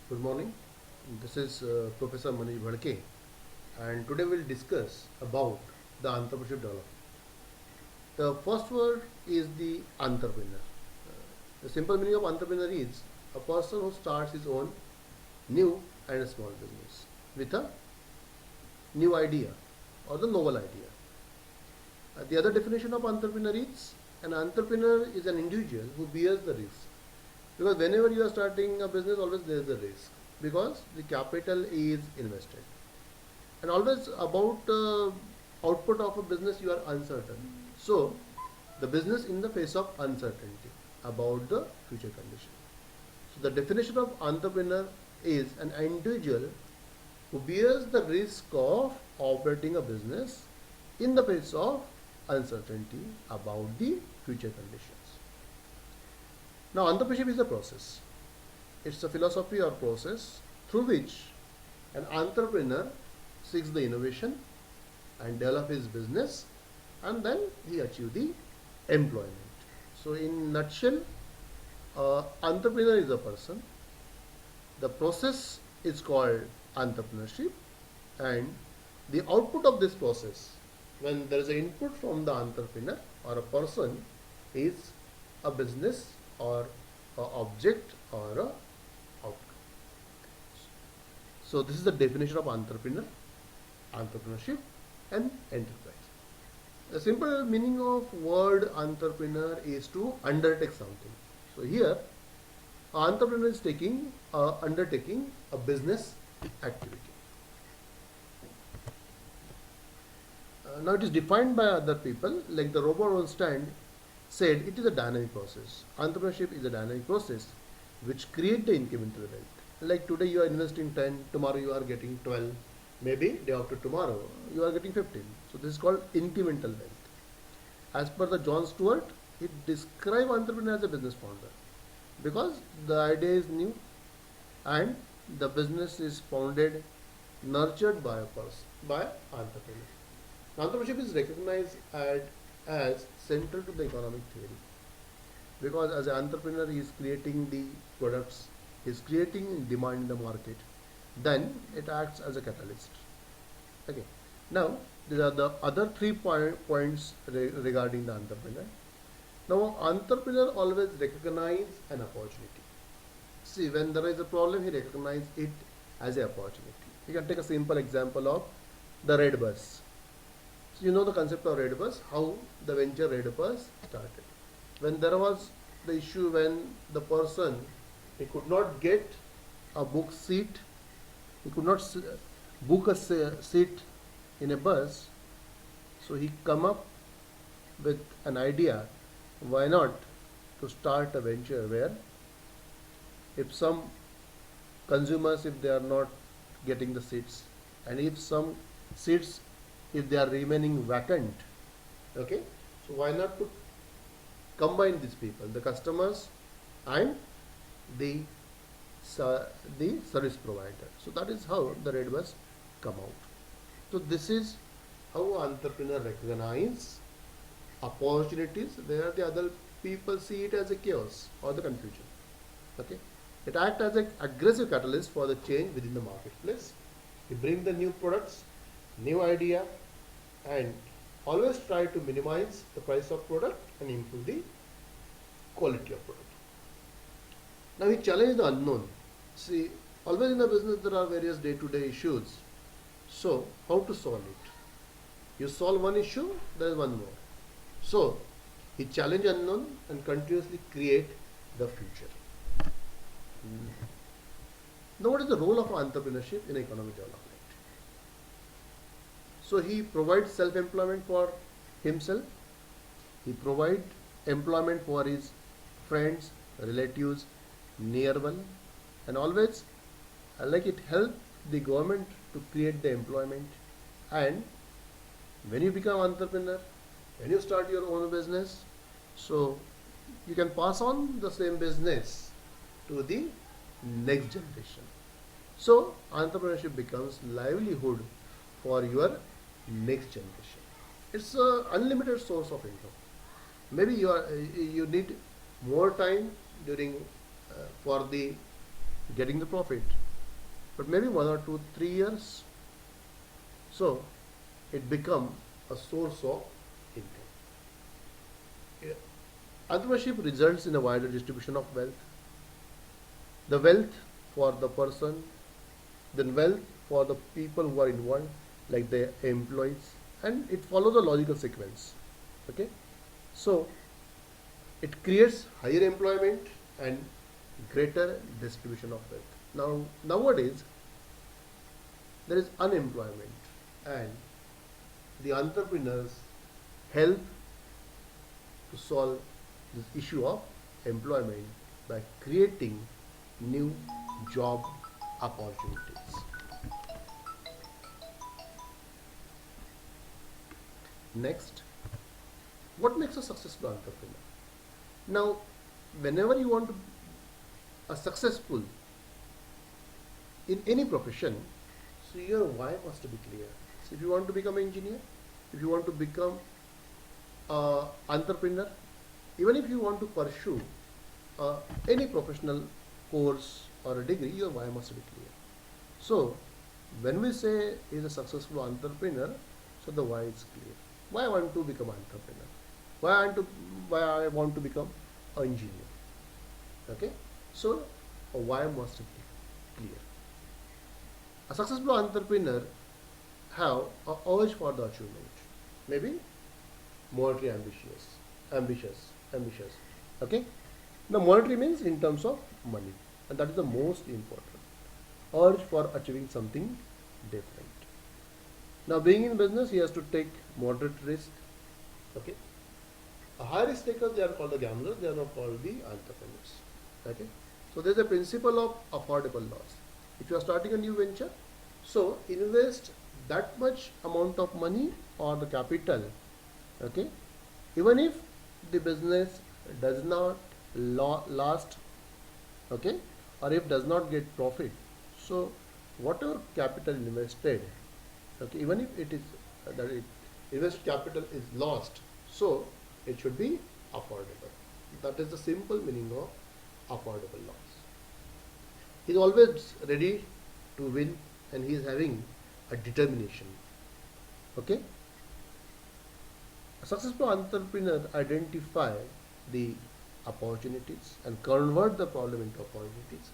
Good morning. This is Professor Manish Bhadke, and today we'll discuss about the entrepreneurship development. The first word is the entrepreneur. The simple meaning of entrepreneur is a person who starts his own new and a small business with a new idea or the novel idea. The other definition of entrepreneur is an entrepreneur is an individual who bears the risk. Because whenever you are starting a business, always there is a risk because the capital is invested. And always about output of a business you are uncertain. So the business in the face of uncertainty about the future condition. So the definition of entrepreneur is an individual who bears the risk of operating a business in the face of uncertainty about the future conditions. Now, entrepreneurship is a process. It's a philosophy or process through which an entrepreneur seeks the innovation and develop his business, and then he achieve the employment. So, in nutshell, entrepreneur is a person. The process is called entrepreneurship, and the output of this process, when there is an input from the entrepreneur or a person, is a business or a object or a outcome. So this is the definition of entrepreneur, entrepreneurship, and enterprise. The simple meaning of word entrepreneur is to undertake something. So here, entrepreneur is undertaking a business activity. Now it is defined by other people, like the Robert Ornstein said, it is a dynamic process. Entrepreneurship is a dynamic process which create the incremental wealth. Like today you are investing 10, tomorrow you are getting 12, maybe day after tomorrow you are getting 15. So this is called incremental wealth. As per the John Stewart, it describes entrepreneur as a business founder because the idea is new and the business is founded, nurtured by a person, by entrepreneur. Entrepreneurship is recognized as central to the economic theory because as an entrepreneur he is creating the products, he is creating demand in the market, then it acts as a catalyst. Okay. Now these are the other three points regarding the entrepreneur. Now entrepreneur always recognize an opportunity. See, when there is a problem, he recognizes it as an opportunity. You can take a simple example of the red bus. So you know the concept of red bus, how the venture red bus started. When there was the issue when the person, he could not get a book seat, he could not book a seat in a bus, so he come up with an idea, why not to start a venture where if some consumers, if they are not getting the seats, and if some seats, if they are remaining vacant, okay, so why not to combine these people, the customers and the service provider. So that is how the red bus come out. So this is how entrepreneur recognize opportunities where the other people see it as a chaos or the confusion. Okay, it acts as an aggressive catalyst for the change within the marketplace. You bring the new products, new idea, and always try to minimize the price of product and improve the quality of product. Now we challenge the unknown. See, always in the business there are various day-to-day issues. So how to solve it? You solve one issue, there is one more. So he challenge unknown and continuously create the future. Now what is the role of entrepreneurship in economic development? So he provides self-employment for himself, he provides employment for his friends, relatives, near one, and always like it helps the government to create the employment. And when you become entrepreneur, when you start your own business, so you can pass on the same business to the next generation. So entrepreneurship becomes livelihood for your next generation. It's an unlimited source of income. Maybe you need more time during for the getting the profit, but maybe 1 or 2, 3 years, so it become a source of income. Yeah. Entrepreneurship results in a wider distribution of wealth. The wealth for the person, then wealth for the people who are involved, like the employees, and it follows a logical sequence. Okay, so it creates higher employment and greater distribution of wealth. Now nowadays there is unemployment, and the entrepreneurs help to solve this issue of employment by creating new job opportunities. Next, what makes a successful entrepreneur? Now, whenever you want to a successful in any profession, so your why must be clear. So if you want to become an engineer, if you want to become an entrepreneur, even if you want to pursue any professional course or a degree, your why must be clear. So when we say is a successful entrepreneur, so the why is clear. Why I want to become entrepreneur? Why I want to become an engineer? Okay, so a why must be clear. A successful entrepreneur have a urge for the achievement, maybe monetary ambitious. Okay, now monetary means in terms of money, and that is the most important. Urge for achieving something different. Now, being in business, he has to take moderate risk. Okay, a high risk takers, they are called the gamblers. They are not called the entrepreneurs. Okay, so there is a principle of affordable loss. If you are starting a new venture, so invest that much amount of money or the capital. Okay, even if the business does not last, okay, or if does not get profit, so whatever capital invested, okay, even if it is that it invested capital is lost, so it should be affordable. That is the simple meaning of affordable loss. He is always ready to win, and he is having a determination. Okay, a successful entrepreneur identify the opportunities and convert the problem into opportunities.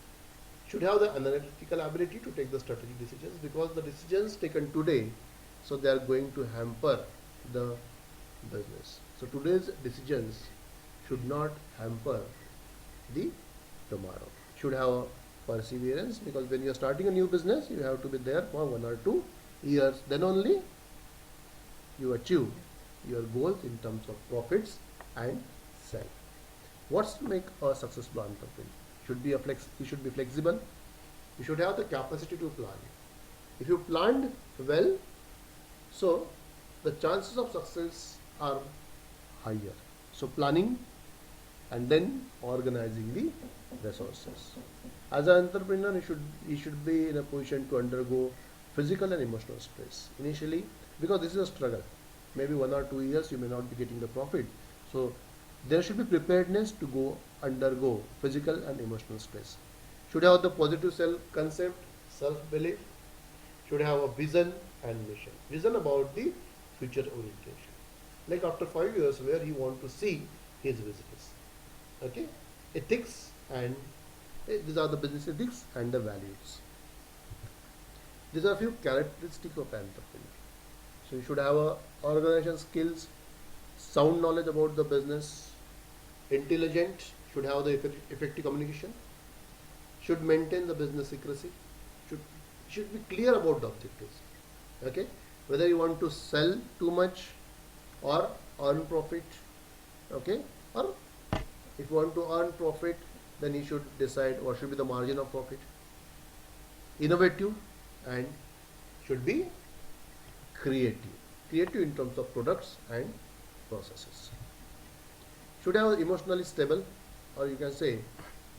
Should have the analytical ability to take the strategic decisions, because the decisions taken today, so they are going to hamper the business. So today's decisions should not hamper the tomorrow. Should have a perseverance, because when you are starting a new business, you have to be there for 1 or 2 years. Then only you achieve your goals in terms of profits and sell. What's make a successful entrepreneur? He should be flexible. You should have the capacity to plan. If you planned well, so the chances of success are higher. So planning and then organizing the resources. As an entrepreneur, he should be in a position to undergo physical and emotional stress initially, because this is a struggle. Maybe 1 or 2 years you may not be getting the profit. So there should be preparedness to undergo physical and emotional stress. Should have the positive self-concept, self-belief. Should have a vision and mission. Vision about the future orientation. Like after 5 years, where he want to see his business. Okay, ethics and these are the business ethics and the values. These are a few characteristics of an entrepreneur. So you should have a organization skills, sound knowledge about the business, intelligent, should have the effective communication, should maintain the business secrecy, should be clear about the objectives. Okay, whether you want to sell too much or earn profit. Okay, or if you want to earn profit, then you should decide what should be the margin of profit. Innovative and should be creative in terms of products and processes. Should have emotionally stable, or you can say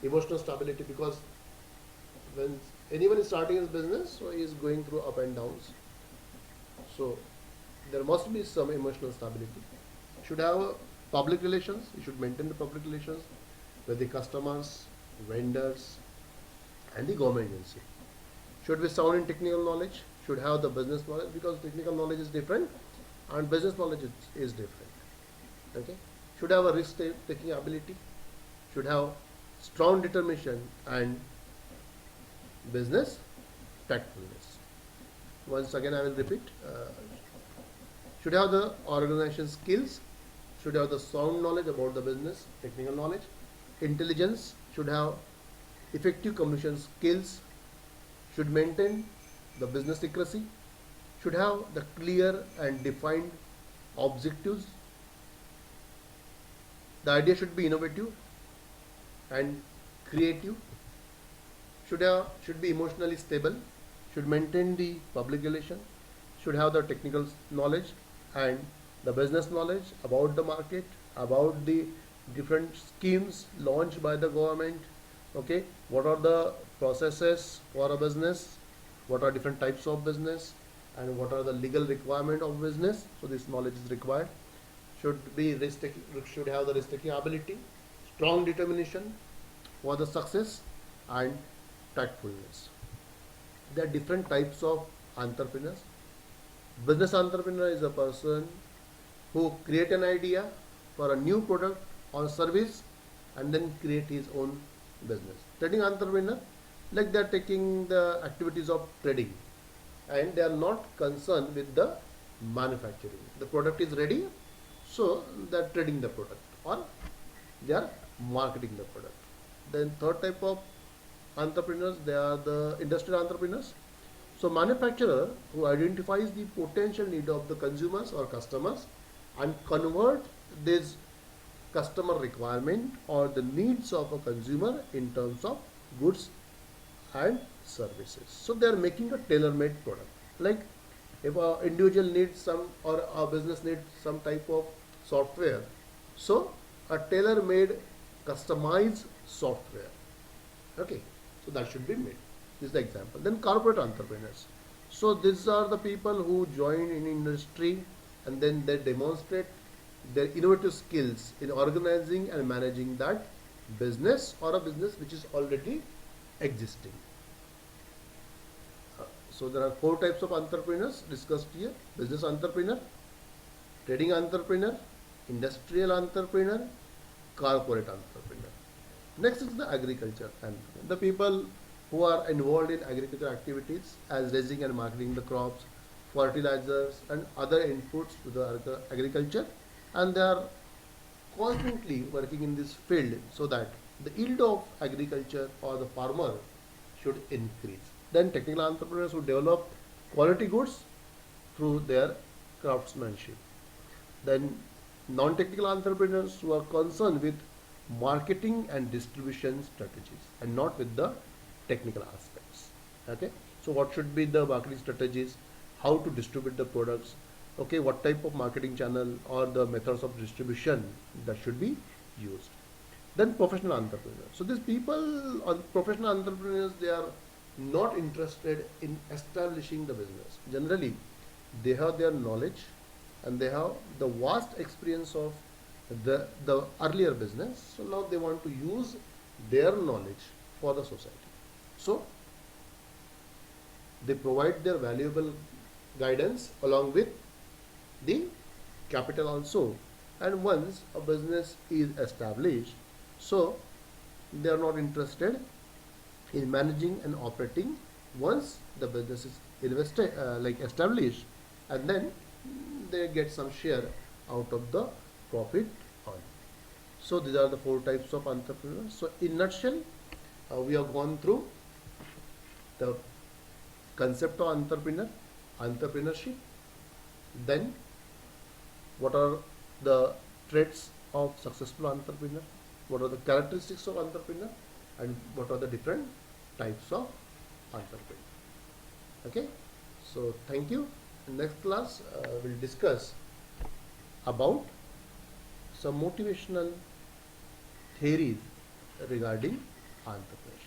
emotional stability, because when anyone is starting his business, so he is going through up and downs. So there must be some emotional stability. Should have public relations. You should maintain the public relations with the customers, vendors, and the government agency. Should be sound in technical knowledge, should have the business knowledge, because technical knowledge is different and business knowledge is different. Okay, should have a risk taking ability, should have strong determination and business tactfulness. Once again, I will repeat. Should have the organization skills, should have the sound knowledge about the business, technical knowledge, intelligence, should have effective communication skills, should maintain the business secrecy, should have the clear and defined objectives. The idea should be innovative and creative, should be emotionally stable, should maintain the public relation, should have the technical knowledge and the business knowledge about the market, about the different schemes launched by the government. Okay, what are the processes for a business, what are different types of business, and what are the legal requirement of business. So this knowledge is required. Should have the risk taking ability, strong determination for the success, and tactfulness. There are different types of entrepreneurs. Business entrepreneur is a person who create an idea for a new product or service and then create his own business. Trading entrepreneur, like they are taking the activities of trading and they are not concerned with the manufacturing. The product is ready, so they are trading the product or they are marketing the product. Then third type of entrepreneurs, they are the industrial entrepreneurs. So manufacturer who identifies the potential need of the consumers or customers and convert this customer requirement or the needs of a consumer in terms of goods and services. So they are making a tailor-made product. Like if an individual needs some or a business needs some type of software, so a tailor-made customized software. Okay, so that should be made. This is the example. Then corporate entrepreneurs. So these are the people who join in industry and then they demonstrate their innovative skills in organizing and managing that business or a business which is already existing. So there are four types of entrepreneurs discussed here: business entrepreneur, trading entrepreneur, industrial entrepreneur, corporate entrepreneur. Next is the agriculture entrepreneur. The people who are involved in agricultural activities as raising and marketing the crops, fertilizers and other inputs to the agriculture, and they are constantly working in this field so that the yield of agriculture or the farmer should increase. Then technical entrepreneurs who develop quality goods through their craftsmanship. Then non-technical entrepreneurs who are concerned with marketing and distribution strategies and not with the technical aspects. Okay, so what should be the marketing strategies, how to distribute the products, okay, what type of marketing channel or the methods of distribution that should be used. Then professional entrepreneurs. So these people, professional entrepreneurs, they are not interested in establishing the business. Generally, they have their knowledge and they have the vast experience of the earlier business. So now they want to use their knowledge for the society. So they provide their valuable guidance along with the capital also. And once a business is established, so they are not interested in managing and operating once the business is established, and then they get some share out of the profit earned. So these are the four types of entrepreneurs. So in nutshell, we have gone through the concept of entrepreneurship, then what are the traits of successful entrepreneur, what are the characteristics of entrepreneur, and what are the different types of entrepreneur. Okay, so thank you. In next class we'll discuss about some motivational theories regarding entrepreneurship.